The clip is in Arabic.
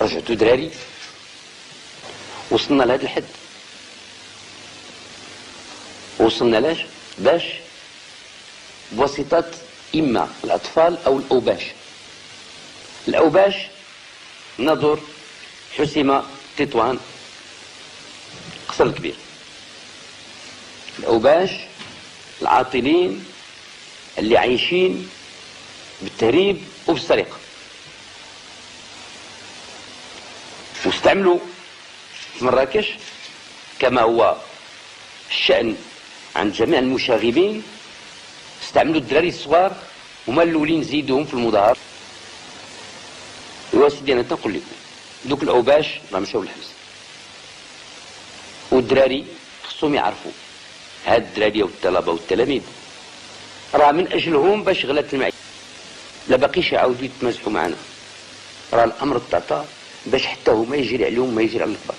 رجعتوا دراري، وصلنا لهذا الحد. وصلنا لاش؟ باش بواسطة إما الأطفال أو الأوباش. الأوباش نظر حسيمة تطوان قصر الكبير. الأوباش العاطلين اللي عايشين بالتهريب وبالسرقة، واستعملوا في مراكش كما هو الشأن عند جميع المشاغبين، استعملوا الدراري الصغار هما الاولين زيدوهم في المظاهر. ايوا سيدي انا تنقول لكم دوك الاوباش راه مشاو للحبس، والدراري خصهم يعرفوا هاد الدراري والطلبه والتلاميذ راه من اجلهم باش غلات المعيشه، لا باقيش يعاودوا يتمازحوا معنا، راه الامر تعطى باش حتى هما يجري عليهم ما يجري على الكبار.